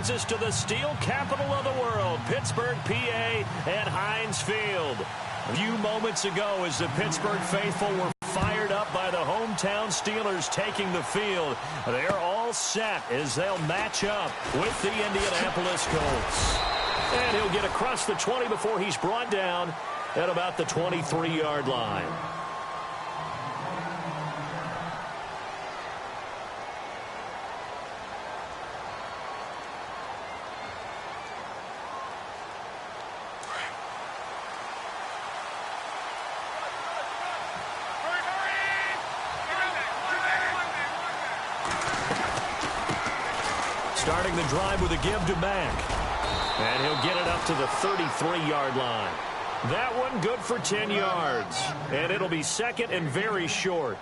brings us to the steel capital of the world, Pittsburgh, PA, at Heinz Field. A few moments ago, as the Pittsburgh faithful were fired up by the hometown Steelers taking the field, they're all set as they'll match up with the Indianapolis Colts. And he'll get across the 20 before he's brought down at about the 23-yard line. Starting the drive with a give to Mack. And he'll get it up to the 33-yard line. That one good for 10 yards. And it'll be second and very short.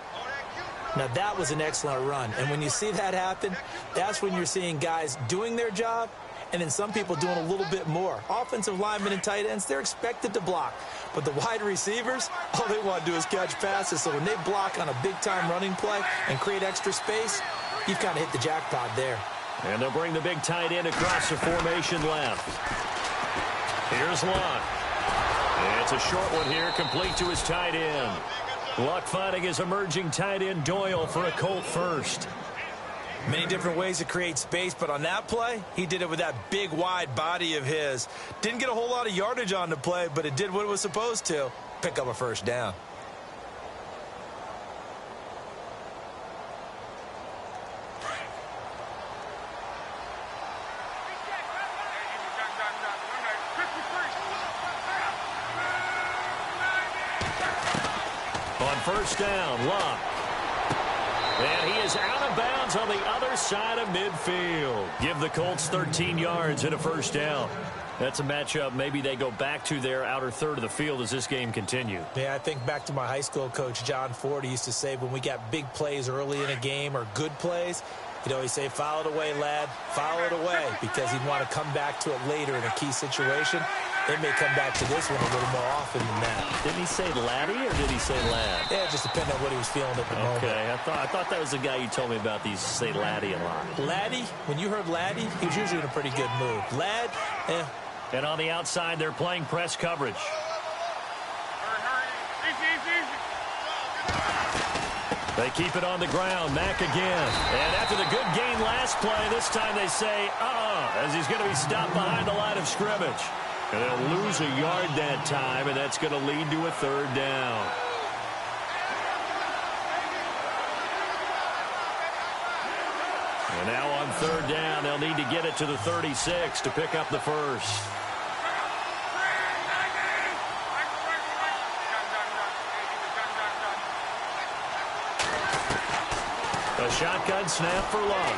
Now, that was an excellent run. And when you see that happen, that's when you're seeing guys doing their job and then some people doing a little bit more. Offensive linemen and tight ends, they're expected to block. But the wide receivers, all they want to do is catch passes. So when they block on a big-time running play and create extra space, you've kind of hit the jackpot there. And they'll bring the big tight end across the formation left. Here's Luck. It's a short one here, complete to his tight end. Luck finding his emerging tight end Doyle for a Colt first. Many different ways to create space, but on that play, he did it with that big, wide body of his. Didn't get a whole lot of yardage on the play, but it did what it was supposed to. Pick up a first down. On first down, Luck. And he is out of bounds on the other side of midfield. Give the Colts 13 yards and a first down. That's a matchup maybe they go back to their outer third of the field as this game continues. Yeah, I think back to my high school coach, John Ford. He used to say when we got big plays early in a game or good plays, he'd always say, foul it away, lad, foul it away, because he'd want to come back to it later in a key situation. They may come back to this one a little more often than that. Didn't he say laddie or did he say lad? Yeah, it just depended on what he was feeling at the moment. Okay, I thought that was the guy you told me about. These say laddie a lot. Laddie, when you heard laddie, he was usually in a pretty good mood. Lad, yeah. And on the outside, they're playing press coverage. They keep it on the ground. Mack again. And after the good gain last play, this time they say, as he's going to be stopped behind the line of scrimmage. And they'll lose a yard that time, and that's going to lead to a third down. And now on third down, they'll need to get it to the 36 to pick up the first. A shotgun snap for Luck.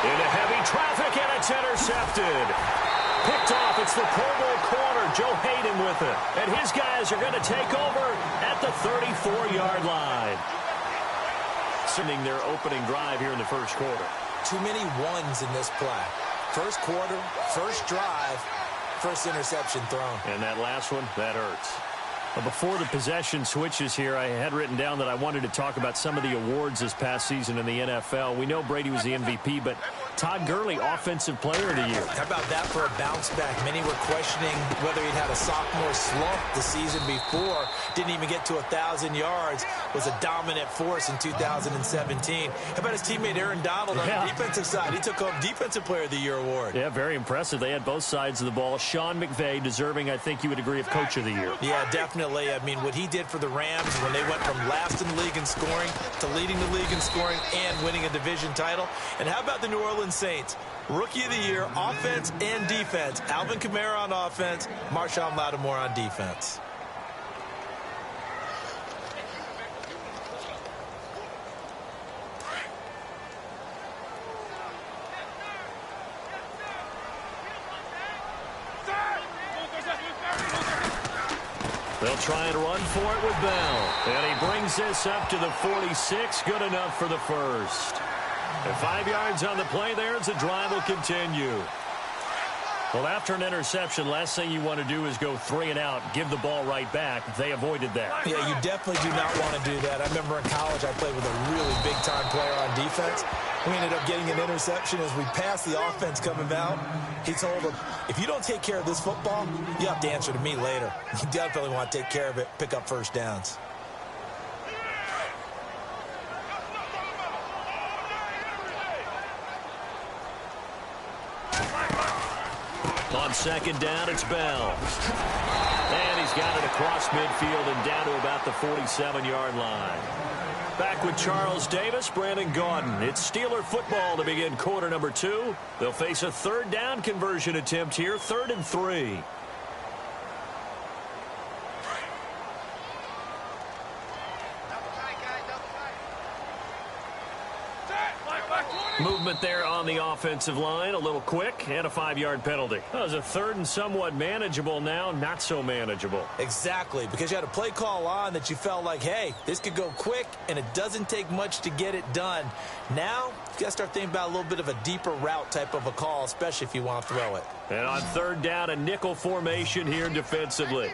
Into heavy traffic, and it's intercepted. Picked off. It's the Pro Bowl corner, Joe Hayden, with it. And his guys are going to take over at the 34-yard line. Sending their opening drive here in the first quarter. Too many ones in this play. First quarter, first drive, first interception thrown. And that last one, that hurts. Before the possession switches here, I had written down that I wanted to talk about some of the awards this past season in the NFL. We know Brady was the MVP, but Todd Gurley, Offensive Player of the Year. How about that for a bounce back? Many were questioning whether he'd had a sophomore slump the season before. Didn't even get to 1,000 yards. Was a dominant force in 2017. How about his teammate Aaron Donald on the defensive side? He took home Defensive Player of the Year award. Yeah, very impressive. They had both sides of the ball. Sean McVay deserving, I think you would agree, of Coach of the Year. Yeah, definitely. I mean, what he did for the Rams when they went from last in the league in scoring to leading the league in scoring and winning a division title. And how about the New Orleans Saints? Rookie of the Year, offense and defense. Alvin Kamara on offense, Marshawn Lattimore on defense. They'll try and run for it with Bell. And he brings this up to the 46. Good enough for the first. And 5 yards on the play there as the drive will continue. Well, after an interception, last thing you want to do is go 3 and out, give the ball right back. They avoided that. Yeah, you definitely do not want to do that. I remember in college I played with a really big-time player on defense. We ended up getting an interception as we passed the offense coming out. He told him, if you don't take care of this football, you have to answer to me later. You definitely want to take care of it, pick up first downs. On second down, it's Bell. And he's got it across midfield and down to about the 47-yard line. Back with Charles Davis, Brandon Gaudin. It's Steeler football to begin quarter number 2. They'll face a third down conversion attempt here, 3rd and 3. Movement there on the offensive line, a little quick, and a 5-yard penalty. That was a 3rd and somewhat manageable now, not so manageable. Exactly, because you had a play call on that you felt like, hey, this could go quick, and it doesn't take much to get it done. Now, you got to start thinking about a little bit of a deeper route type of a call, especially if you want to throw it. And on 3rd down, a nickel formation here defensively.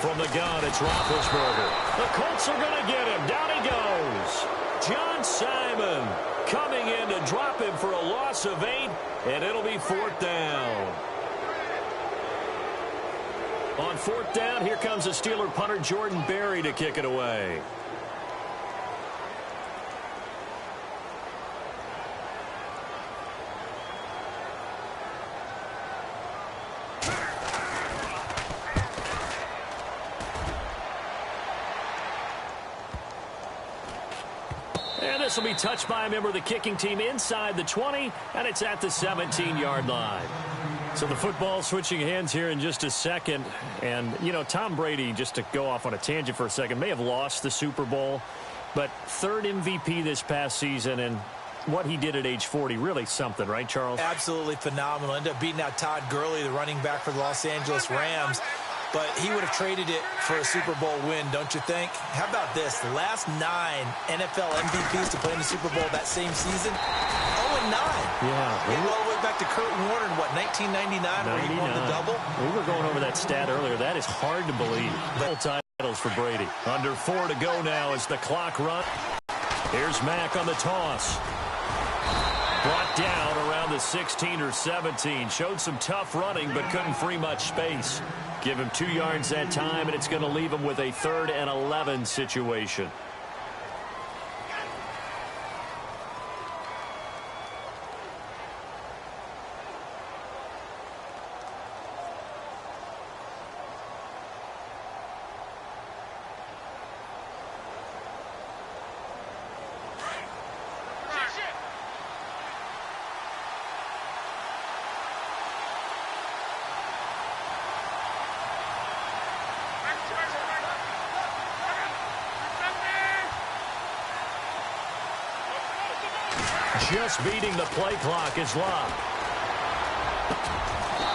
From the gun, it's Roethlisberger. The Colts are going to get him. Down he goes. John Simon coming in to drop him for a loss of 8, and it'll be 4th down. On 4th down, here comes the Steeler punter Jordan Berry to kick it away. And this will be touched by a member of the kicking team inside the 20, and it's at the 17-yard line. So the football switching hands here in just a second. And, you know, Tom Brady, just to go off on a tangent for a second, may have lost the Super Bowl, but 3rd MVP this past season, and what he did at age 40, really something, right, Charles? Absolutely phenomenal. Ended up beating out Todd Gurley, the running back for the Los Angeles Rams. But he would have traded it for a Super Bowl win, don't you think? How about this? The last 9 NFL MVPs to play in the Super Bowl that same season, 0-9. Yeah. We go all the way back to Kurt Warner in, what, 1999, where he won the double? We were going over that stat earlier. That is hard to believe. Full titles for Brady. Under 4 to go now as the clock runs. Here's Mack on the toss. Brought down around the 16 or 17. Showed some tough running, but couldn't free much space. Give him 2 yards that time, and it's going to leave him with a 3rd and 11 situation. Just beating the play clock is Luck.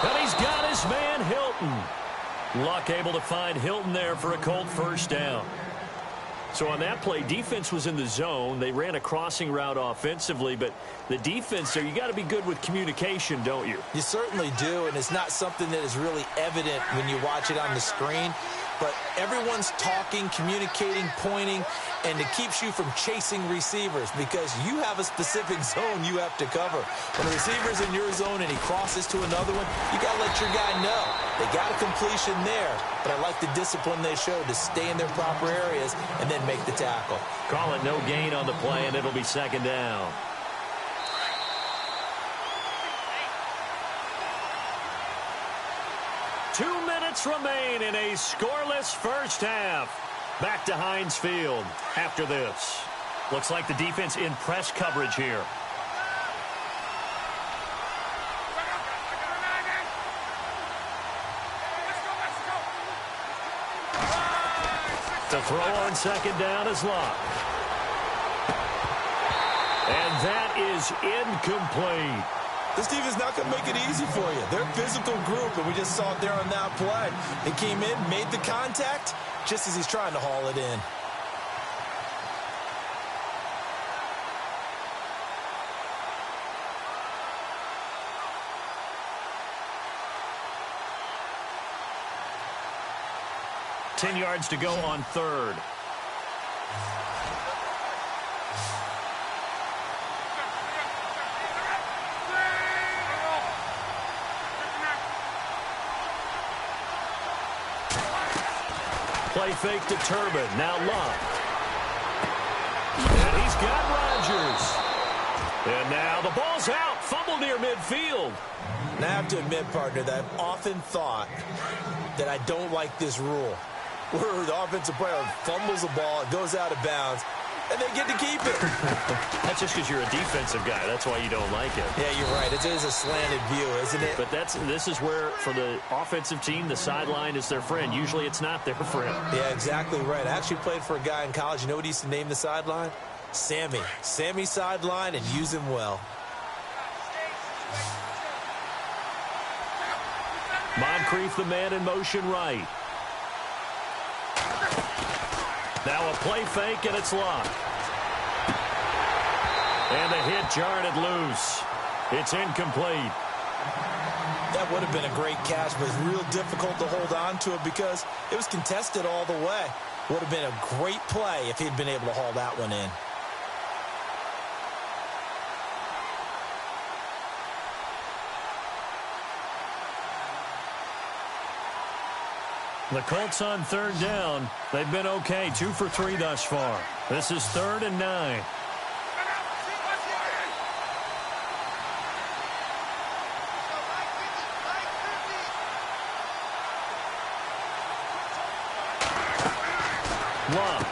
And he's got his man Hilton. Luck able to find Hilton there for a Colt 1st down. So on that play, defense was in the zone. They ran a crossing route offensively, but the defense there, you got to be good with communication, don't you? You certainly do, and it's not something that is really evident when you watch it on the screen. But everyone's talking, communicating, pointing, and it keeps you from chasing receivers because you have a specific zone you have to cover. When a receiver's in your zone and he crosses to another one, you got to let your guy know. They got a completion there, but I like the discipline they showed to stay in their proper areas and then make the tackle. Call it no gain on the play, and it'll be 2nd down. Remain in a scoreless first half. Back to Heinz Field after this. Looks like the defense in press coverage here. To throw on 2nd down is Luck. And that is incomplete. This team is not going to make it easy for you. They're a physical group, and we just saw it there on that play. They came in, made the contact, just as he's trying to haul it in. 10 yards to go on third. Play fake to Turbin. Now Love. And he's got Rodgers. And now the ball's out. Fumble near midfield. And I have to admit, partner, that I've often thought that I don't like this rule, where the offensive player fumbles the ball, it goes out of bounds, and they get to keep it. That's just because you're a defensive guy. That's why you don't like it. Yeah, you're right. It is a slanted view, isn't it? But this is where, for the offensive team, the sideline is their friend. Usually it's not their friend. Yeah, exactly right. I actually played for a guy in college. You know what he used to name the sideline? Sammy. Sammy sideline, and use him well. Moncrief, the man in motion right. Now a play fake, and it's locked. And the hit jarred it loose. It's incomplete. That would have been a great catch, but it's real difficult to hold on to it because it was contested all the way. Would have been a great play if he'd been able to haul that one in. The Colts on third down. They've been okay, 2 for 3 thus far. This is 3rd and 9. Love.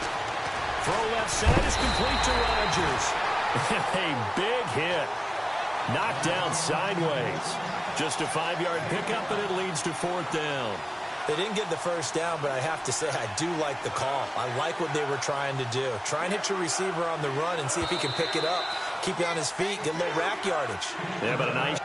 Throw left side is complete to Rodgers. A big hit. Knocked down sideways. Just a 5-yard pickup, and it leads to 4th down. They didn't get the first down, but I have to say I do like the call. I like what they were trying to do. Try and hit your receiver on the run and see if he can pick it up. Keep you on his feet, get a little rack yardage. Yeah, but a nice...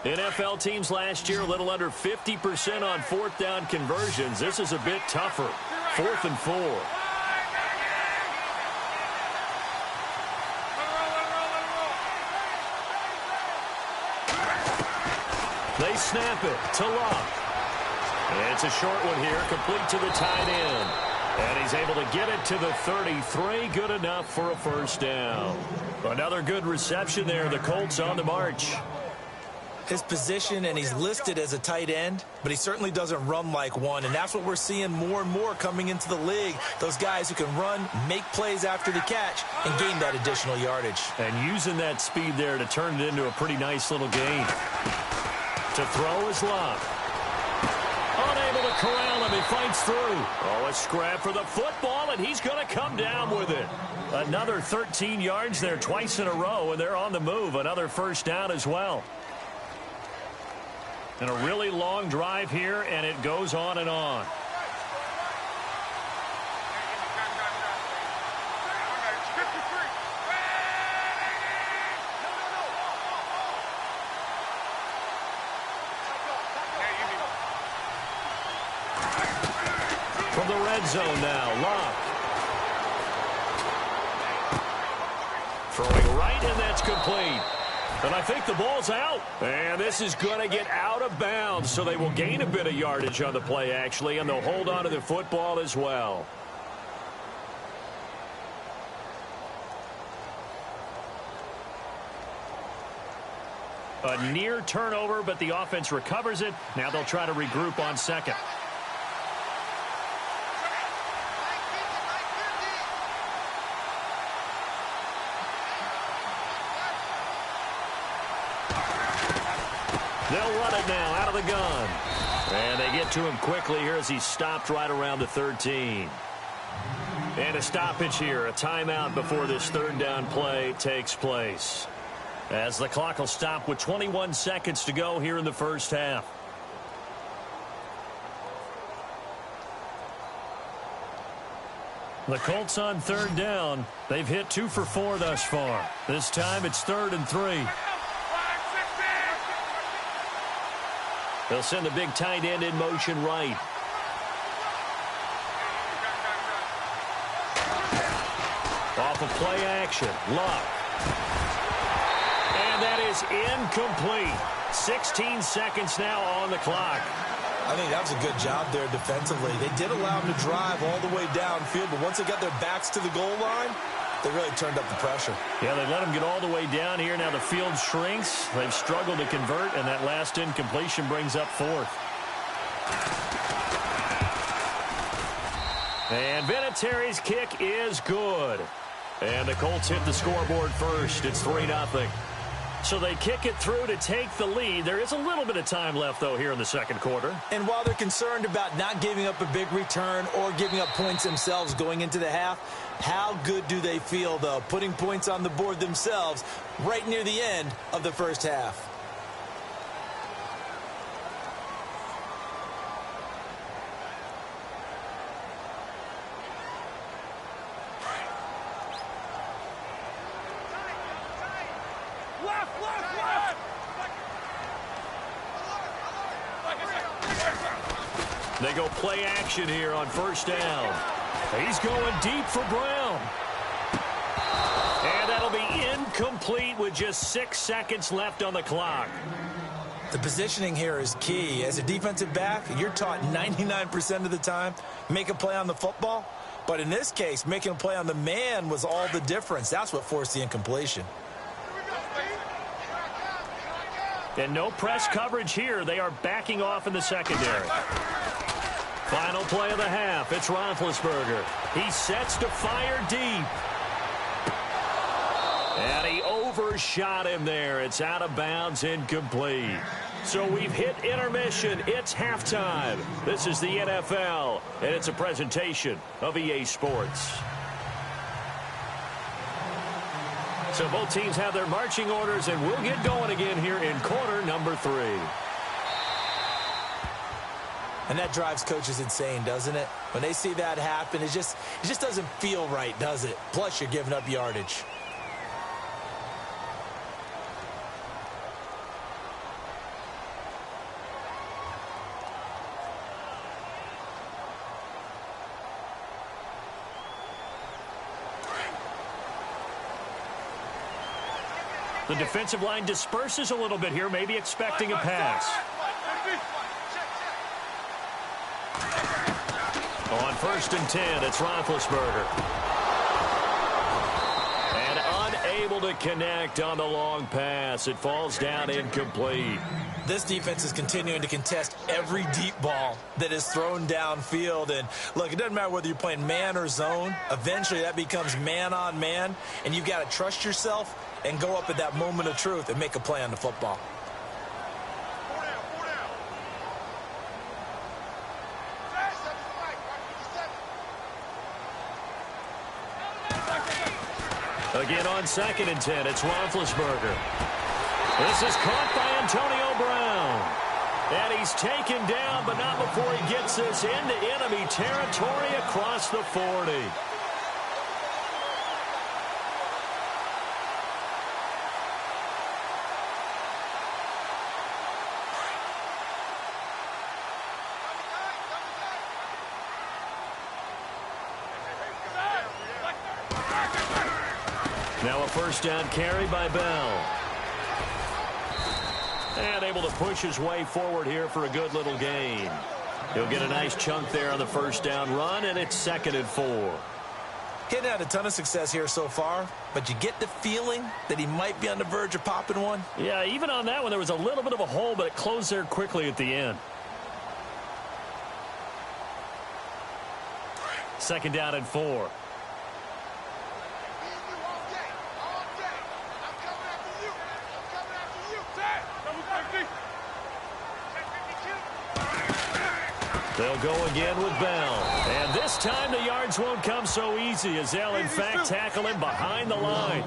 NFL teams last year a little under 50% on 4th down conversions. This is a bit tougher. 4th and 4. They snap it to Love. It's a short one here, complete to the tight end. And he's able to get it to the 33. Good enough for a first down. Another good reception there. The Colts on the march. His position, and he's listed as a tight end, but he certainly doesn't run like one, and that's what we're seeing more and more coming into the league. Those guys who can run, make plays after the catch, and gain that additional yardage. And using that speed there to turn it into a pretty nice little gain. To throw is Love. Unable to corral him, he fights through. Oh, a scrap for the football, and he's going to come down with it. Another 13 yards there twice in a row, and they're on the move. Another first down as well. And a really long drive here, and it goes on and on. From the red zone now, Love. Throwing right, and that's complete. And I think the ball's out. And this is going to get out of bounds, so they will gain a bit of yardage on the play, actually, and they'll hold on to the football as well. A near turnover, but the offense recovers it. Now they'll try to regroup on second. They'll run it now out of the gun. And they get to him quickly here as he's stopped right around the 13. And a stoppage here, a timeout before this 3rd down play takes place. As the clock will stop with 21 seconds to go here in the first half. The Colts on third down. They've hit 2 for 4 thus far. This time it's 3rd and 3. They'll send the big tight end in motion right. Off of play action. Luck. And that is incomplete. 16 seconds now on the clock. I think that was a good job there defensively. They did allow them to drive all the way downfield, but once they got their backs to the goal line, they really turned up the pressure. Yeah, they let them get all the way down here. Now the field shrinks. They've struggled to convert, and that last incompletion brings up 4th. And Vinatieri's kick is good. And the Colts hit the scoreboard first. It's 3-0. So they kick it through to take the lead. There is a little bit of time left, though, here in the second quarter. And while they're concerned about not giving up a big return or giving up points themselves going into the half, how good do they feel, though, putting points on the board themselves right near the end of the first half? They go play action here on first down. He's going deep for Brown. And that'll be incomplete with just 6 seconds left on the clock. The positioning here is key. As a defensive back, you're taught 99% of the time, make a play on the football. But in this case, making a play on the man was all the difference. That's what forced the incompletion. And no press coverage here. They are backing off in the secondary. Final play of the half. It's Roethlisberger. He sets to fire deep. And he overshot him there. It's out of bounds, incomplete. So we've hit intermission. It's halftime. This is the NFL, and it's a presentation of EA Sports. So both teams have their marching orders, and we'll get going again here in quarter number 3. And that drives coaches insane, doesn't it? When they see that happen, it just doesn't feel right, does it? Plus, you're giving up yardage. The defensive line disperses a little bit here, maybe expecting a pass. On 1st and 10, it's Roethlisberger. And unable to connect on the long pass. It falls down incomplete. This defense is continuing to contest every deep ball that is thrown downfield. And, look, it doesn't matter whether you're playing man or zone. Eventually, that becomes man on man. And you've got to trust yourself and go up at that moment of truth and make a play on the football. Again on 2nd and 10, it's Roethlisberger. This is caught by Antonio Brown. And he's taken down, but not before he gets this into enemy territory across the 40. Now a first down carry by Bell. And able to push his way forward here for a good little gain. He'll get a nice chunk there on the first down run, and it's 2nd and 4. He's had a ton of success here so far, but you get the feeling that he might be on the verge of popping one. Yeah, even on that one, there was a little bit of a hole, but it closed there quickly at the end. 2nd down and 4. They'll go again with Bell. And this time the yards won't come so easy as they'll, in fact, tackle him behind the line.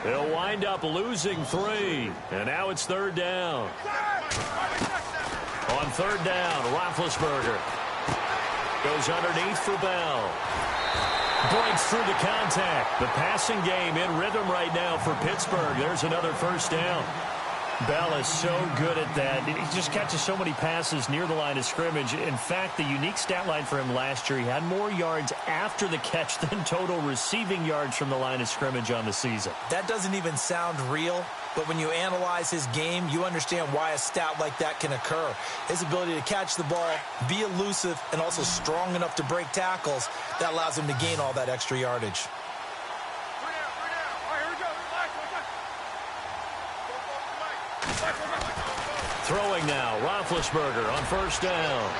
They'll wind up losing 3. And now it's 3rd down. On 3rd down, Roethlisberger goes underneath for Bell. Breaks through the contact. The passing game in rhythm right now for Pittsburgh. There's another first down. Bell is so good at that. He just catches so many passes near the line of scrimmage. In fact, the unique stat line for him last year, he had more yards after the catch than total receiving yards from the line of scrimmage on the season. That doesn't even sound real, but when you analyze his game, you understand why a stat like that can occur. His ability to catch the ball, be elusive, and also strong enough to break tackles, that allows him to gain all that extra yardage. Throwing now, Roethlisberger on first down.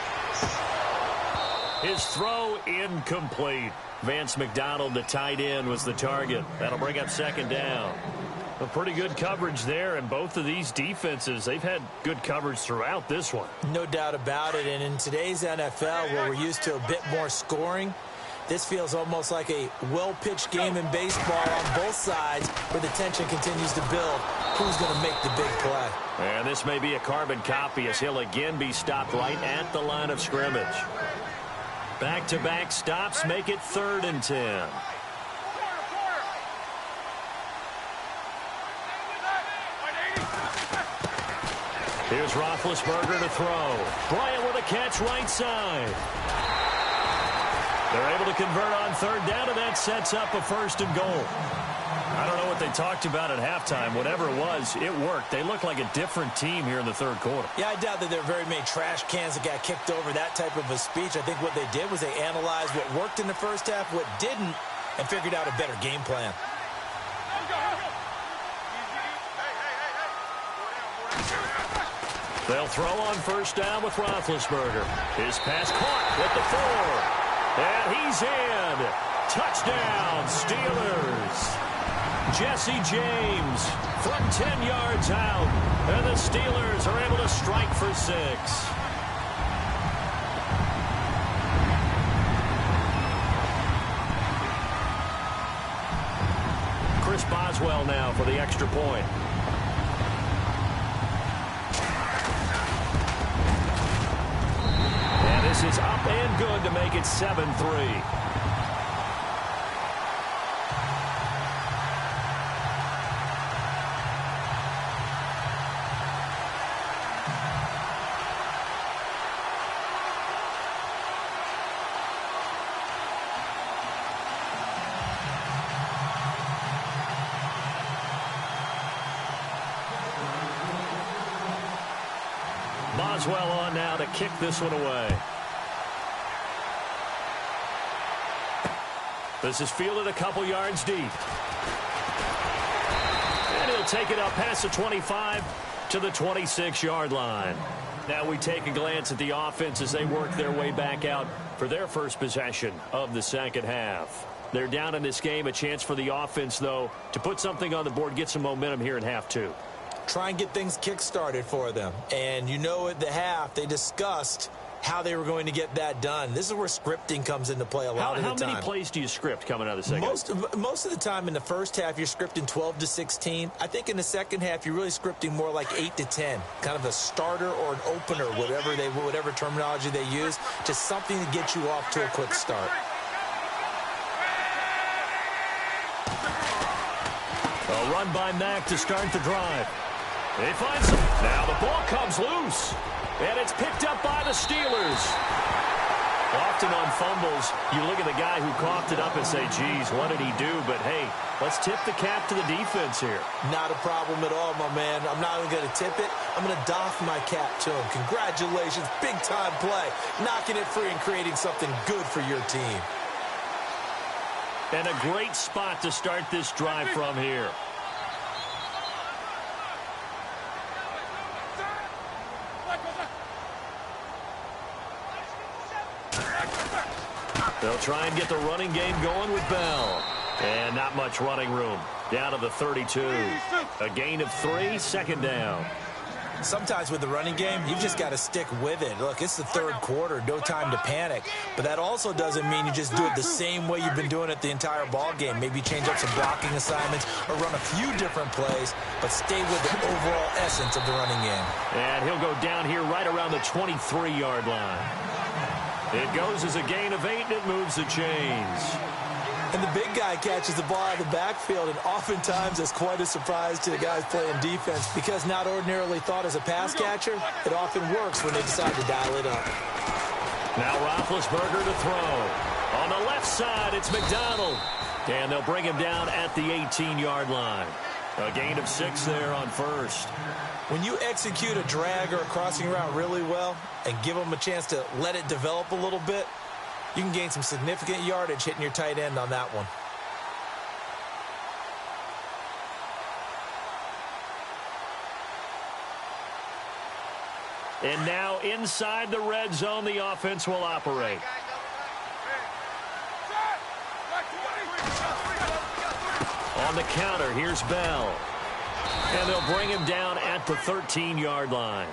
His throw incomplete. Vance McDonald, the tight end, was the target. That'll bring up second down. A pretty good coverage there, and both of these defenses, they've had good coverage throughout this one. No doubt about it, and in today's NFL, where we're used to a bit more scoring, this feels almost like a well-pitched game in baseball on both sides where the tension continues to build. Who's going to make the big play? And this may be a carbon copy as he'll again be stopped right at the line of scrimmage. Back-to-back stops make it 3rd and 10. Here's Roethlisberger to throw. Bryant with a catch right side. They're able to convert on 3rd down, and that sets up a 1st and goal. I don't know what they talked about at halftime. Whatever it was, it worked. They look like a different team here in the 3rd quarter. Yeah, I doubt that there are very many trash cans that got kicked over, that type of a speech. I think what they did was they analyzed what worked in the first half, what didn't, and figured out a better game plan. They'll throw on first down with Roethlisberger. His pass caught with the 4. And he's in. Touchdown, Steelers. Jesse James from 10 yards out. And the Steelers are able to strike for 6. Chris Boswell now for the extra point. And this is up and good to make it 7-3. Boswell on now to kick this one away. This is fielded a couple yards deep. And he'll take it up past the 25 to the 26-yard line. Now we take a glance at the offense as they work their way back out for their first possession of the second half. They're down in this game. A chance for the offense, though, to put something on the board, get some momentum here in half 2. Try and get things kick-started for them. And you know at the half, they discussed how they were going to get that done. This is where scripting comes into play a lot of the time. How many plays do you script coming out of the second half? Most of the time in the first half, you're scripting 12 to 16. I think in the second half, you're really scripting more like 8 to 10. Kind of a starter or an opener, whatever terminology they use. Just something to get you off to a quick start. A run by Mack to start the drive. They find some. Now the ball comes loose. And it's picked up by the Steelers. Often on fumbles, you look at the guy who coughed it up and say, geez, what did he do? But, hey, let's tip the cap to the defense here. Not a problem at all, my man. I'm not even going to tip it. I'm going to doff my cap to him. Congratulations. Big-time play. Knocking it free and creating something good for your team. And a great spot to start this drive from here. They'll try and get the running game going with Bell. And not much running room. Down to the 32. A gain of 3, second down. Sometimes with the running game, you've just got to stick with it. Look, it's the third quarter, no time to panic. But that also doesn't mean you just do it the same way you've been doing it the entire ball game. Maybe change up some blocking assignments or run a few different plays, but stay with the overall essence of the running game. And he'll go down here right around the 23-yard line. It goes as a gain of 8, and it moves the chains. And the big guy catches the ball out of the backfield, and oftentimes it's quite a surprise to the guys playing defense because not ordinarily thought as a pass catcher, it often works when they decide to dial it up. Now Roethlisberger to throw. On the left side, it's McDonald. And they'll bring him down at the 18-yard line. A gain of 6 there on first. When you execute a drag or a crossing route really well and give them a chance to let it develop a little bit, you can gain some significant yardage hitting your tight end on that one. And now inside the red zone, the offense will operate. On the counter, here's Bell. And they'll bring him down at the 13-yard line.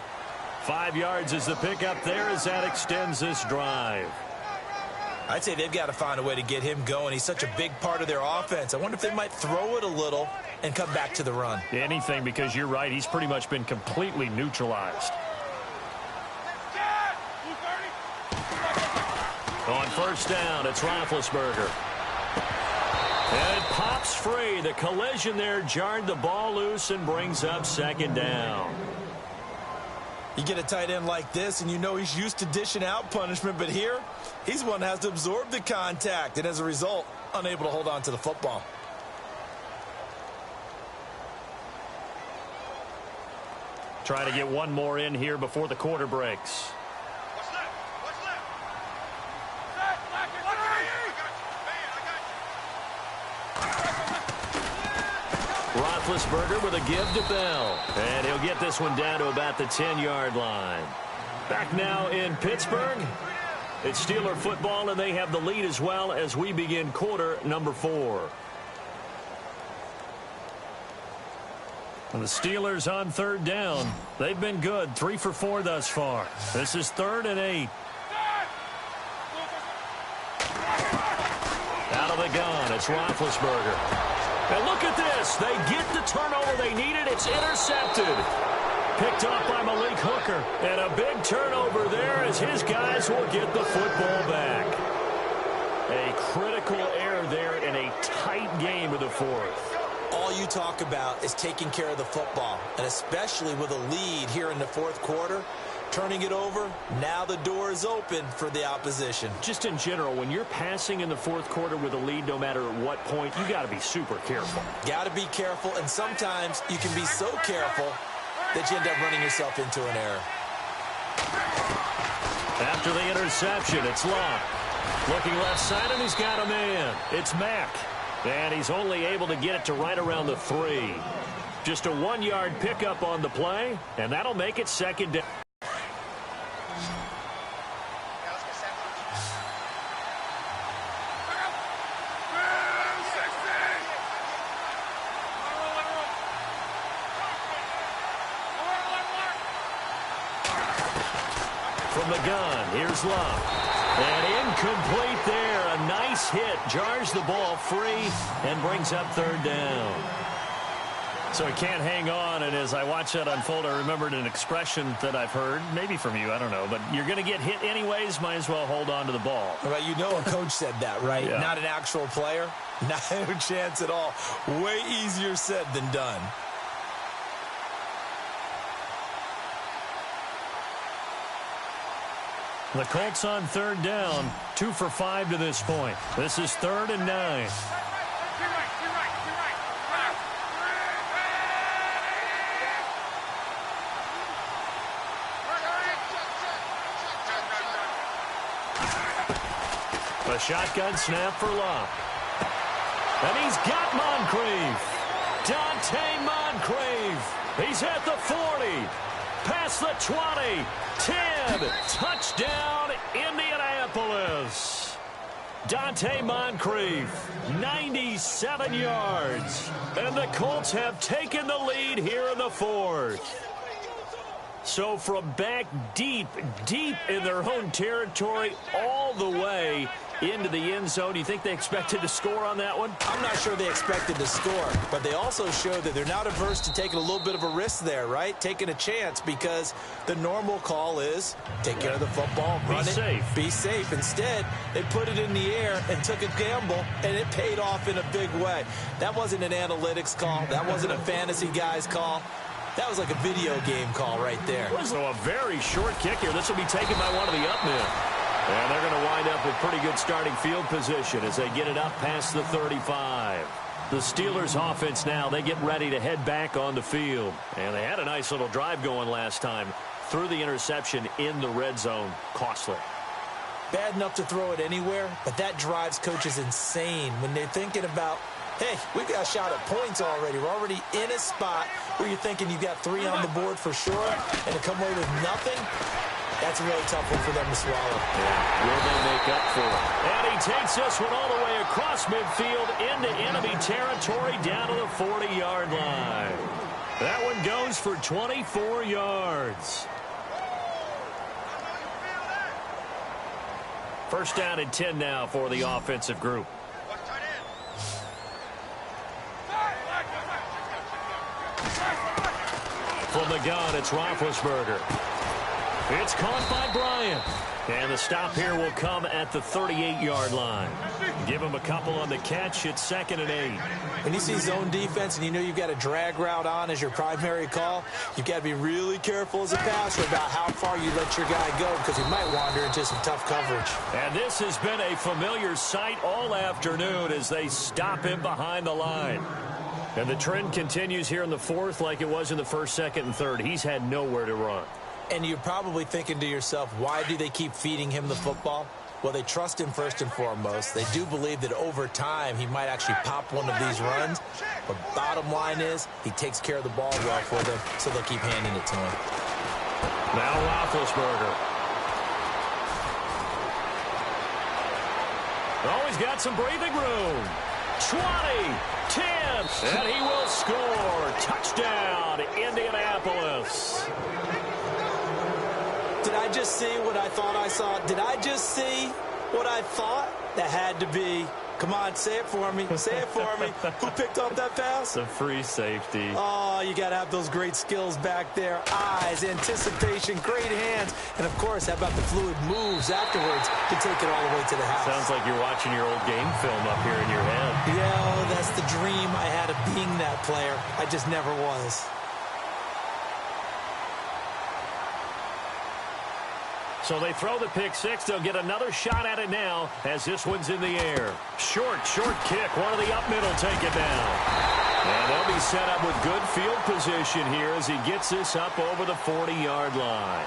5 yards is the pickup there as that extends this drive. I'd say they've got to find a way to get him going. He's such a big part of their offense. I wonder if they might throw it a little and come back to the run. Anything, because you're right. He's pretty much been completely neutralized. On first down, it's Roethlisberger. And it pops free. The collision there jarred the ball loose and brings up second down. You get a tight end like this, and you know he's used to dishing out punishment, but here, he's one that has to absorb the contact, and as a result, unable to hold on to the football. Try to get one more in here before the quarter breaks. Roethlisberger with a give to Bell. And he'll get this one down to about the 10-yard line. Back now in Pittsburgh. It's Steeler football, and they have the lead as well as we begin quarter number 4. And the Steelers on third down. They've been good. 3 for 4 thus far. This is 3rd and 8. Out of the gun, it's Roethlisberger. And look at this. They get the turnover they needed. It's intercepted. Picked up by Malik Hooker. And a big turnover there as his guys will get the football back. A critical error there in a tight game of the 4th. All you talk about is taking care of the football, and especially with a lead here in the 4th quarter. Turning it over, now the door is open for the opposition. Just in general, when you're passing in the 4th quarter with a lead, no matter at what point, you got to be super careful. Got to be careful, and sometimes you can be so careful that you end up running yourself into an error. After the interception, it's Locke. Looking left side, and he's got a man. It's Mack. And he's only able to get it to right around the 3. Just a 1-yard pickup on the play, and that'll make it 2nd down. From the gun, here's Locke. And incomplete there. A nice hit. Jars the ball free and brings up 3rd down. So he can't hang on, and as I watch that unfold, I remembered an expression that I've heard, maybe from you, I don't know, but you're going to get hit anyways, might as well hold on to the ball. Well, you know a coach said that, right? Yeah. Not an actual player. No chance at all. Way easier said than done. The Colts on 3rd down, 2 for 5 to this point. This is 3rd and 9. A shotgun snap for Locke. And he's got Moncrief. Dante Moncrief. He's at the 40. Past the 20. 10. Touchdown, Indianapolis. Dante Moncrief, 97 yards. And the Colts have taken the lead here in the 4th. So from back deep in their own territory all the way into the end zone. Do you think they expected to score on that one? I'm not sure they expected to score, but they also showed that they're not averse to taking a little bit of a risk there, right? Taking a chance, because the normal call is take care of the football, run it, be safe. Instead, they put it in the air and took a gamble, and it paid off in a big way. That wasn't an analytics call. That wasn't a fantasy guy's call. That was like a video game call right there. So a very short kick here. This will be taken by one of the up men. And they're going to wind up with pretty good starting field position as they get it up past the 35. The Steelers offense now, they get ready to head back on the field. And they had a nice little drive going last time. Threw the interception in the red zone. Costly. Bad enough to throw it anywhere, but that drives coaches insane when they're thinking about, hey, we've got a shot at points already. We're already in a spot where you're thinking you've got 3 on the board for sure, and to come away with nothing, that's a really tough one for them to swallow. Yeah, will they make up for it? And he takes this one all the way across midfield into enemy territory down to the 40-yard line. That one goes for 24 yards. First down and 10 now for the offensive group. From the gun, it's Roethlisberger. It's caught by Bryant. And the stop here will come at the 38-yard line. Give him a couple on the catch. It's 2nd and 8. When you see zone defense and you know you've got a drag route on as your primary call, you've got to be really careful as a passer about how far you let your guy go, because he might wander into some tough coverage. And this has been a familiar sight all afternoon as they stop him behind the line. And the trend continues here in the 4th like it was in the 1st, 2nd, and 3rd. He's had nowhere to run. And you're probably thinking to yourself, why do they keep feeding him the football? Well, they trust him first and foremost. They do believe that over time he might actually pop one of these runs. But bottom line is he takes care of the ball well for them, so they'll keep handing it to him. Now Roethlisberger. Oh, he's got some breathing room. 20, 10, and he will score. Touchdown, Indianapolis. Did I just see what I thought I saw? Did I just see what I thought? That had to be. Come on, say it for me. Say it for me. Who picked up that pass? The free safety. Oh, you got to have those great skills back there. Eyes, anticipation, great hands. And, of course, how about the fluid moves afterwards to take it all the way to the house? Sounds like you're watching your old game film up here in your head. Yeah, that's the dream I had of being that player. I just never was. So they throw the pick six. They'll get another shot at it now as this one's in the air. Short kick. One of the up middle take it down. And they'll be set up with good field position here as he gets this up over the 40-yard line.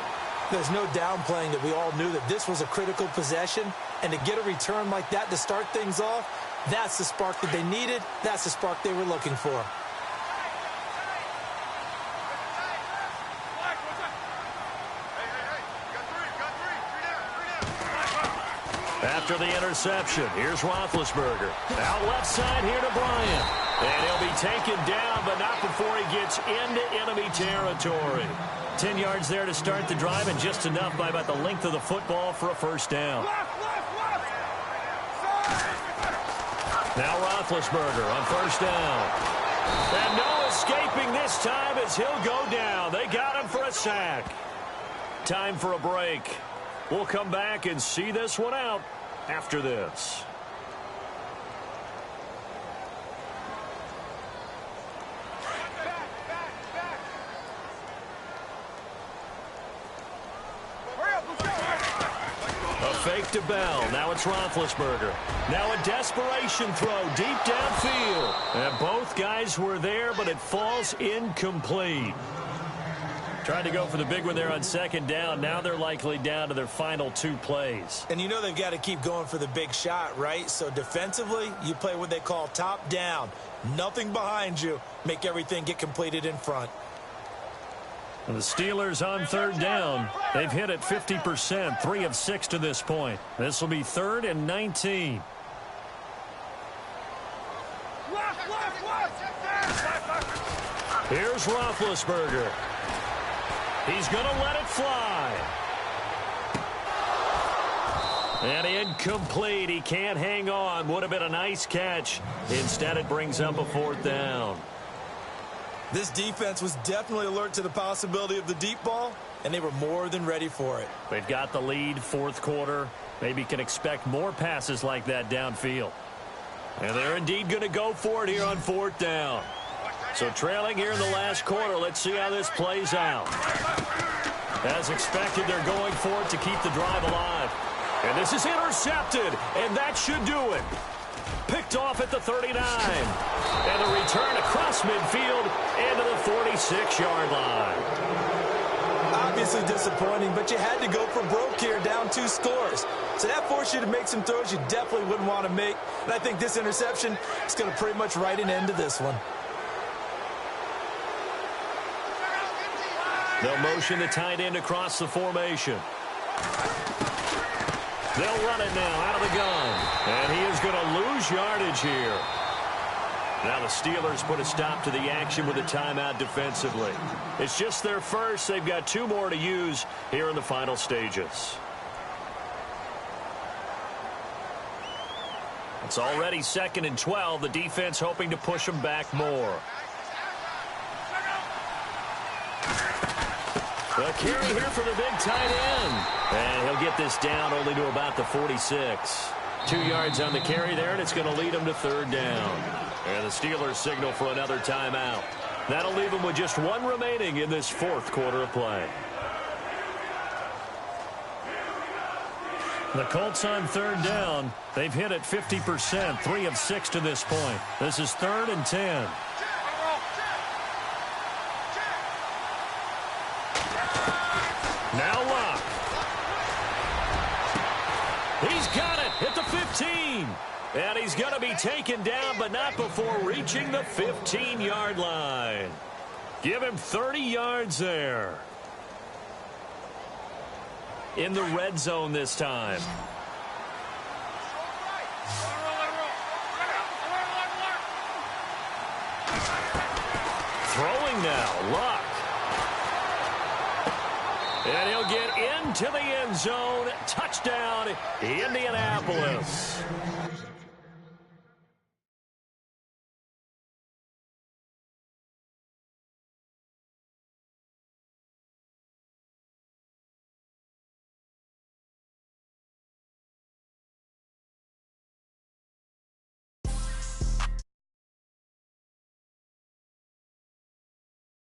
There's no downplaying that we all knew that this was a critical possession. And to get a return like that to start things off, that's the spark that they needed. That's the spark they were looking for. After the interception, here's Roethlisberger. Out left side here to Bryant. And he'll be taken down, but not before he gets into enemy territory. 10 yards there to start the drive, and just enough by about the length of the football for a first down. Now Roethlisberger on first down. And no escaping this time as he'll go down. They got him for a sack. Time for a break. We'll come back and see this one out after this. A fake to Bell. Now it's Roethlisberger. Now a desperation throw deep downfield. And both guys were there, but it falls incomplete. Tried to go for the big one there on second down. Now they're likely down to their final 2 plays. And you know they've got to keep going for the big shot, right? So defensively, you play what they call top down. Nothing behind you. Make everything get completed in front. And the Steelers on third down. They've hit it 50%, 3 of 6 to this point. This will be 3rd and 19. Here's Roethlisberger. He's going to let it fly. And incomplete. He can't hang on. Would have been a nice catch. Instead, it brings up a 4th down. This defense was definitely alert to the possibility of the deep ball, and they were more than ready for it. They've got the lead, 4th quarter. Maybe can expect more passes like that downfield. And they're indeed going to go for it here on 4th down. So trailing here in the last quarter, let's see how this plays out. As expected, they're going for it to keep the drive alive. And this is intercepted, and that should do it. Picked off at the 39. And the return across midfield into the 46-yard line. Obviously disappointing, but you had to go for broke here, down 2 scores. So that forced you to make some throws you definitely wouldn't want to make. And I think this interception is going to pretty much write an end to this one. They'll motion the tight end across the formation. They'll run it now out of the gun. And he is going to lose yardage here. Now the Steelers put a stop to the action with a timeout defensively. It's just their first. They've got 2 more to use here in the final stages. It's already 2nd and 12. The defense hoping to push them back more. A carry here for the big tight end. And he'll get this down only to about the 46. 2 yards on the carry there, and it's going to lead him to 3rd down. And the Steelers signal for another timeout. That'll leave them with just 1 remaining in this 4th quarter of play. The Colts on 3rd down. They've hit it 50%, 3 of 6 to this point. This is 3rd and 10. Now Luck. He's got it at the 15. And he's going to be taken down, but not before reaching the 15-yard line. Give him 30 yards there. In the red zone this time. Throwing now, Luck. And he'll get into the end zone. Touchdown, Indianapolis.